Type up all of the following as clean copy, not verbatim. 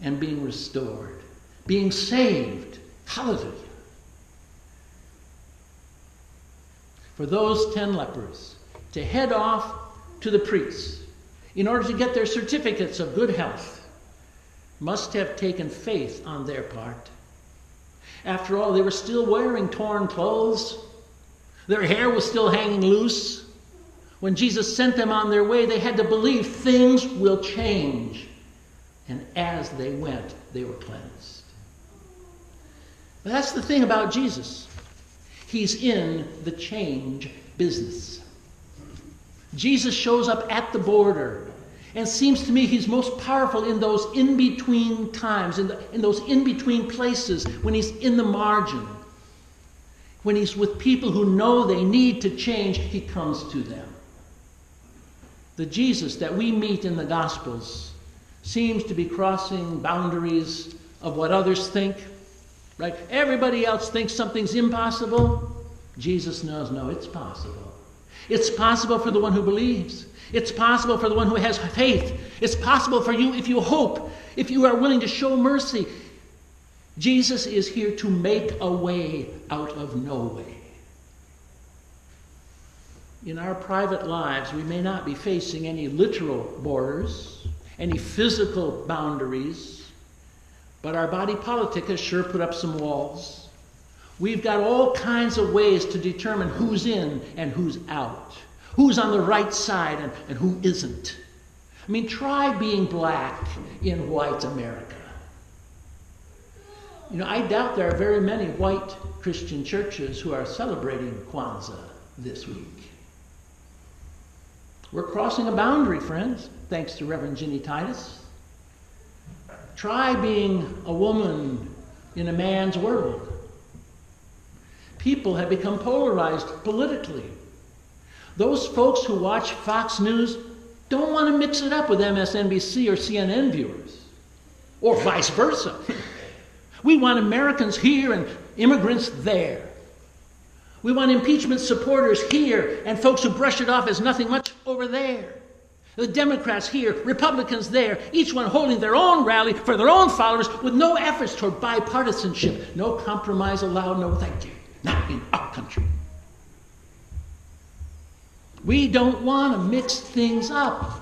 and being restored, being saved. Hallelujah. For those 10 lepers to head off to the priests in order to get their certificates of good health must have taken faith on their part. After all, they were still wearing torn clothes. Their hair was still hanging loose. When Jesus sent them on their way, they had to believe things will change. And as they went, they were cleansed. But that's the thing about Jesus. He's in the change business. Jesus shows up at the border, and seems to me he's most powerful in those in-between times, in those in-between places, when he's in the margin. When he's with people who know they need to change, he comes to them. The Jesus that we meet in the Gospels seems to be crossing boundaries of what others think. Right? Everybody else thinks something's impossible. Jesus knows, no, it's possible. It's possible for the one who believes. It's possible for the one who has faith. It's possible for you if you hope, if you are willing to show mercy. Jesus is here to make a way out of no way. In our private lives, we may not be facing any literal borders, any physical boundaries, but our body politic has sure put up some walls. We've got all kinds of ways to determine who's in and who's out, who's on the right side and who isn't. I mean, try being black in white America. You know, I doubt there are very many white Christian churches who are celebrating Kwanzaa this week. We're crossing a boundary, friends, thanks to Reverend Ginny Titus. Try being a woman in a man's world. People have become polarized politically. Those folks who watch Fox News don't want to mix it up with MSNBC or CNN viewers, or vice versa. We want Americans here and immigrants there. We want impeachment supporters here and folks who brush it off as nothing much over there. The Democrats here, Republicans there, each one holding their own rally for their own followers with no efforts toward bipartisanship. No compromise allowed, no thank you. Not in our country. We don't want to mix things up.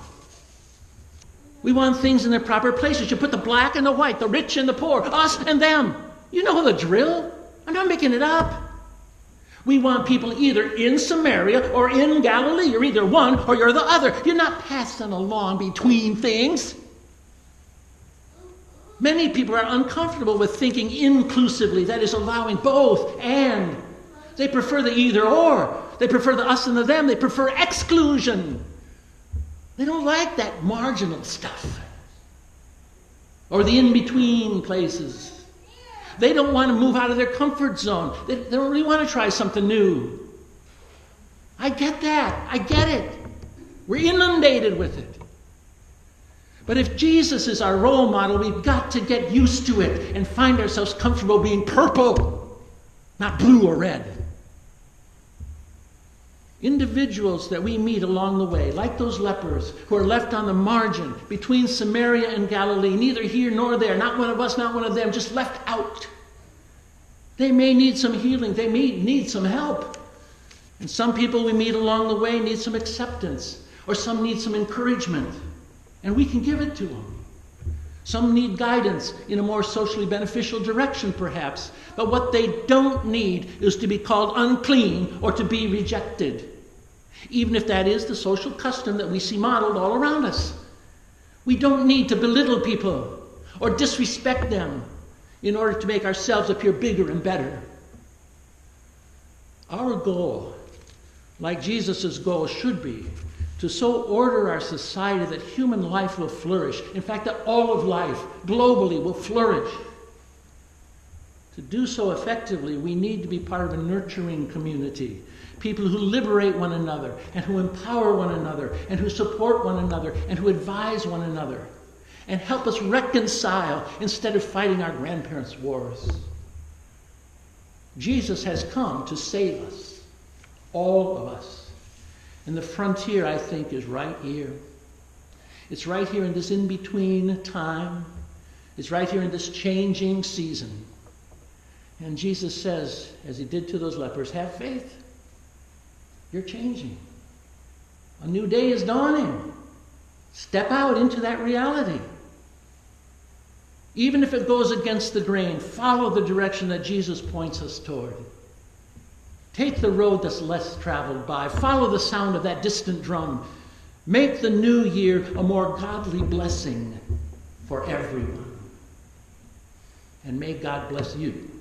We want things in their proper places. You put the black and the white, the rich and the poor, us and them. You know the drill. I'm not making it up. We want people either in Samaria or in Galilee. You're either one or you're the other. You're not passing along between things. Many people are uncomfortable with thinking inclusively, that is, allowing both and. They prefer the either or. They prefer the us and the them. They prefer exclusion. They don't like that marginal stuff. Or the in-between places. They don't want to move out of their comfort zone. They don't really want to try something new. I get that. I get it. We're inundated with it. But if Jesus is our role model, we've got to get used to it and find ourselves comfortable being purple, not blue or red. Individuals that we meet along the way, like those lepers who are left on the margin between Samaria and Galilee, neither here nor there, not one of us, not one of them, just left out. They may need some healing. They may need some help. And some people we meet along the way need some acceptance, or some need some encouragement. And we can give it to them. Some need guidance in a more socially beneficial direction, perhaps. But what they don't need is to be called unclean or to be rejected, even if that is the social custom that we see modeled all around us. We don't need to belittle people or disrespect them in order to make ourselves appear bigger and better. Our goal, like Jesus' goal, should be to so order our society that human life will flourish. In fact, that all of life globally will flourish. To do so effectively, we need to be part of a nurturing community. People who liberate one another, and who empower one another, and who support one another, and who advise one another, and help us reconcile instead of fighting our grandparents' wars. Jesus has come to save us, all of us. And the frontier, I think, is right here. It's right here in this in-between time It's right here in this changing season. And Jesus says, as he did to those lepers, have faith. You're changing. A new day is dawning. Step out into that reality. Even if it goes against the grain, follow the direction that Jesus points us toward. Take the road that's less traveled by. Follow the sound of that distant drum. Make the new year a more godly blessing for everyone. And may God bless you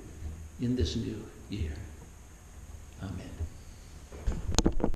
in this new year. Amen.